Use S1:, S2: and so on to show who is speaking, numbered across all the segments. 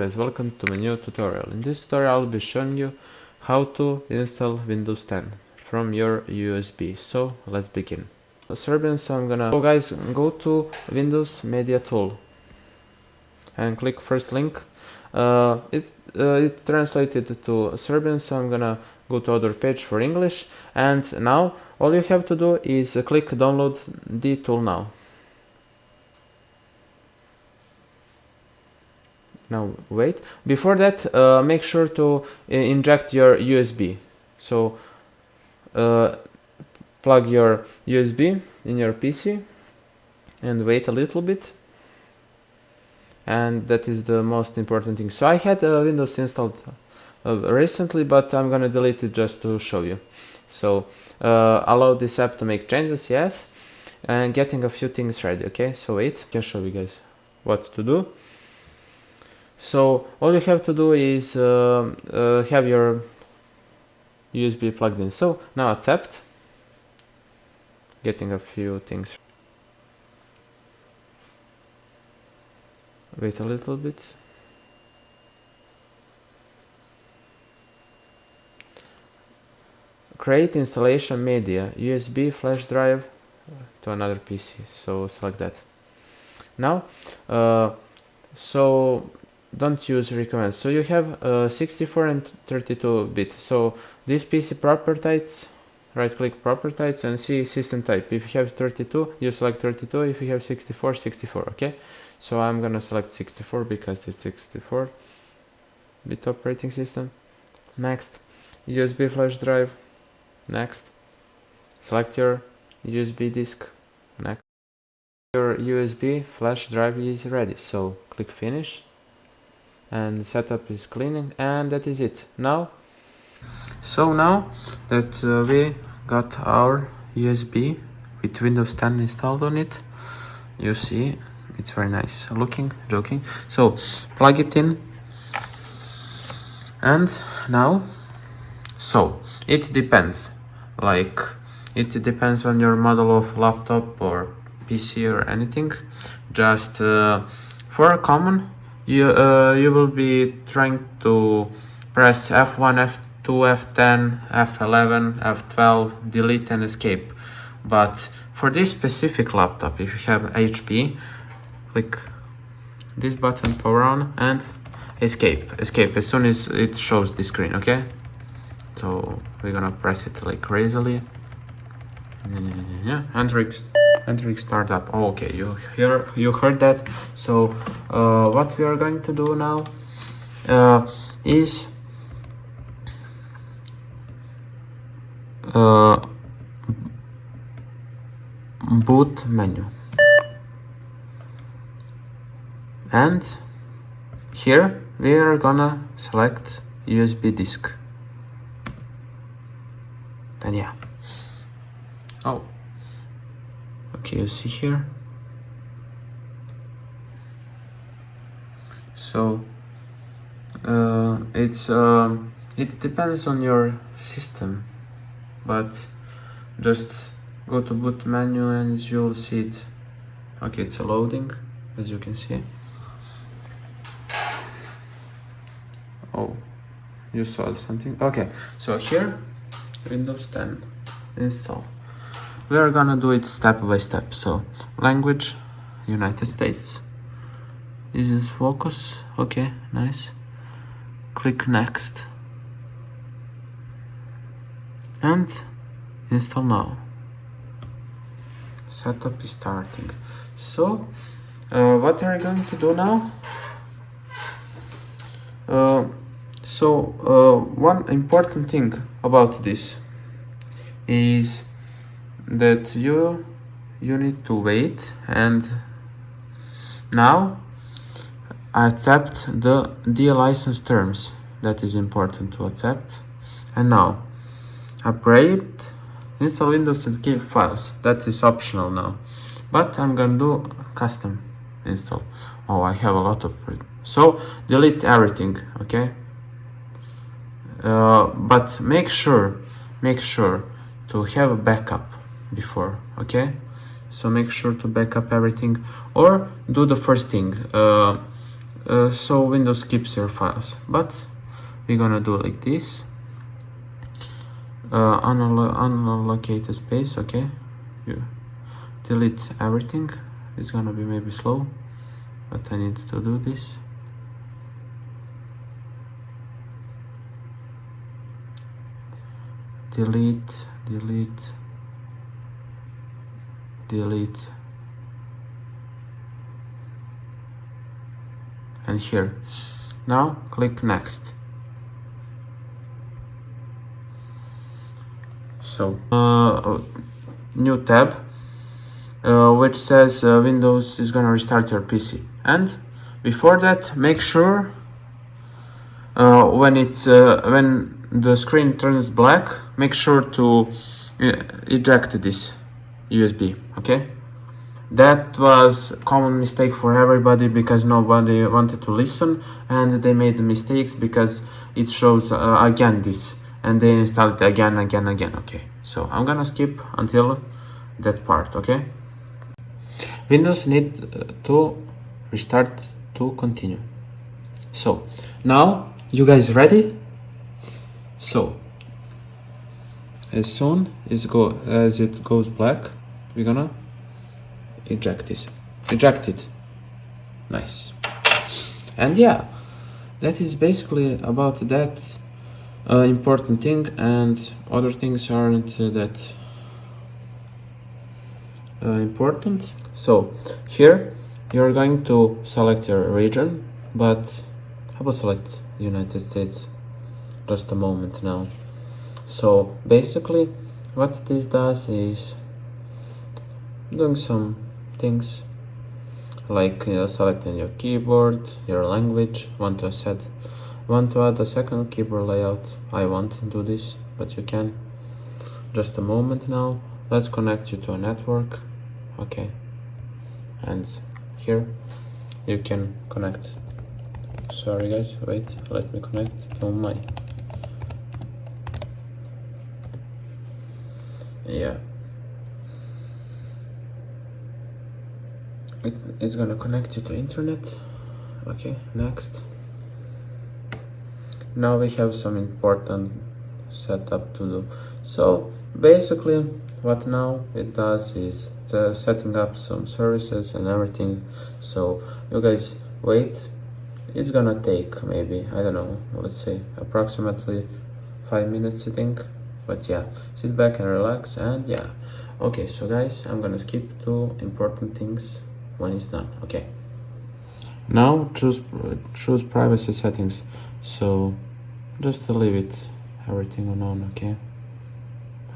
S1: guys, welcome to my new tutorial. In this tutorial I'll be showing you how to install Windows 10 from your USB. So let's begin. Serbian, so I'm gonna guys go to Windows Media Tool and click first link. It's translated to Serbian, so I'm gonna go to other page for English, and now all you have to do is click download the tool now. Now wait, before that make sure to inject your USB. So plug your USB in your PC and wait a little bit, and that is the most important thing. So I had Windows installed recently, but I'm gonna delete it just to show you. So allow this app to make changes, yes, and getting a few things ready. Okay, so wait, I can show you guys what to do. So all you have to do is have your USB plugged in. So now accept, getting a few things. Wait a little bit. Create installation media, USB flash drive to another PC. So select that. Now, so don't use recommend. So you have 64 and 32 bit. So this PC properties, right click properties and see system type. If you have 32, you select 32. If you have 64, 64. Okay, so I'm gonna select 64 because it's 64 bit operating system. Next, USB flash drive. Next, select your USB disk. Next, your USB flash drive is ready, so click finish, and setup is cleaning, and that is it. Now that we got our USB with Windows 10 installed on it, you see it's very nice looking, joking. So plug it in, and now, so it depends, like it depends on your model of laptop or PC or anything. Just for a common, you will be trying to press F1, F2, F10, F11, F12, delete and escape. But for this specific laptop, if you have HP, click this button, power on, and escape as soon as it shows the screen. Okay, so we're gonna press it like crazily. Yeah, entering startup. Oh, okay, you heard that. So what we are going to do now is boot menu, and here we are gonna select USB disk, and yeah. Oh, okay, you see here. So it depends on your system, but just go to boot menu and you'll see it. Okay, it's loading, as you can see. Oh, you saw something. Okay, so here, Windows 10 install. We are gonna do it step by step. So language, United States. Is this focus? Okay, nice. Click next and install now. Setup is starting. So what are you going to do now? One important thing about this is that you need to wait, and now accept the license terms. That is important to accept. And now upgrade, install Windows and keep files. That is optional now, but I'm gonna do custom install. Oh, I have a lot of it. So delete everything. Okay, but make sure to have a backup before. Okay, so make sure to back up everything, or do the first thing, so Windows skips your files, but we're gonna do like this. Unallocated space, okay, you delete everything. It's gonna be maybe slow, but I need to do this. Delete, delete, delete, and here. Now click next. So new tab which says Windows is gonna restart your PC, and before that make sure when the screen turns black, make sure to eject this USB, okay? That was a common mistake for everybody because nobody wanted to listen, and they made the mistakes because it shows again this, and they install it again, okay? So I'm gonna skip until that part, okay? Windows need to restart to continue. So now you guys ready? So as soon as it goes black, we're gonna eject it. Nice. And yeah, that is basically about that important thing, and other things aren't that important. So here you're going to select your region, but how about select United States? Just a moment now. So basically what this does is doing some things like selecting your keyboard, your language, want to add a second keyboard layout. I won't do this, but you can. Just a moment now. Let's connect you to a network. Okay, and here you can connect. Sorry guys, wait, let me connect to my, yeah, it's gonna connect you to internet. Okay, next. Now we have some important setup to do. So basically what now it does is setting up some services and everything. So you guys wait, it's gonna take maybe, I don't know, let's say approximately 5 minutes I think, but yeah, sit back and relax. And yeah, okay, so guys, I'm gonna skip to important things when it's done. Okay, now choose privacy settings. So just to leave it everything on, okay?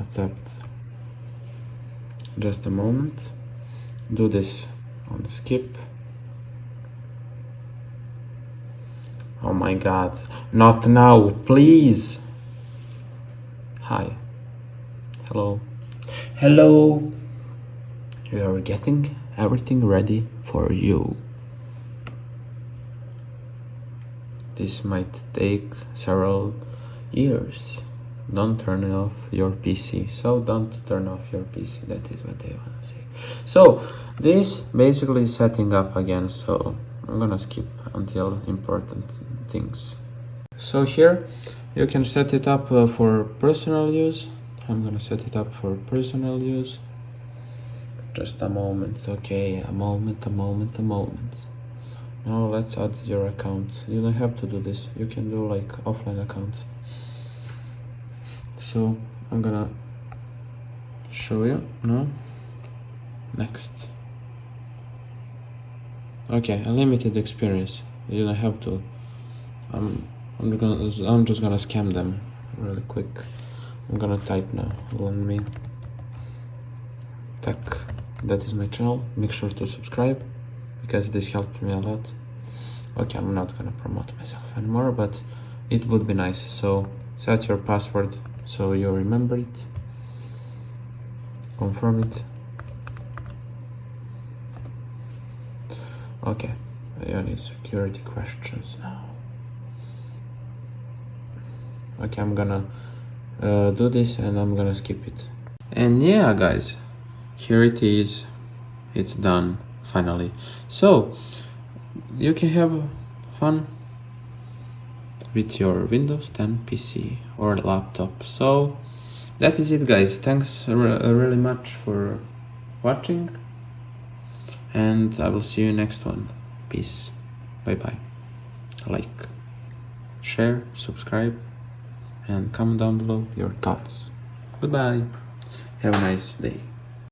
S1: Accept. Just a moment. Do this on the skip. Oh my god, not now, please. Hi. Hello. Hello. We are getting everything ready for you. This might take several years. Don't turn off your PC. So don't turn off your PC. That is what they want to say. So this basically is setting up again. So I'm gonna skip until important things. So here you can set it up for personal use. I'm gonna set it up for personal use. Just a moment. Okay, a moment. Now let's add your account. You don't have to do this. You can do like offline accounts. So I'm gonna show you now. Next. Okay, a limited experience. You don't have to. I'm just gonna scam them really quick. I'm gonna type now. Let me. Tech. That is my channel. Make sure to subscribe because this helped me a lot. Okay, I'm not gonna promote myself anymore, but it would be nice. So set your password so you remember it. Confirm it. Okay, you need security questions now. Okay, I'm gonna do this and I'm gonna skip it. And yeah, guys, here it is. It's done finally. So you can have fun with your Windows 10 PC or laptop. So that is it, guys. Thanks really much for watching, and I will see you next one. Peace. Bye bye. Like, share, subscribe, and comment down below your thoughts. Goodbye. Have a nice day.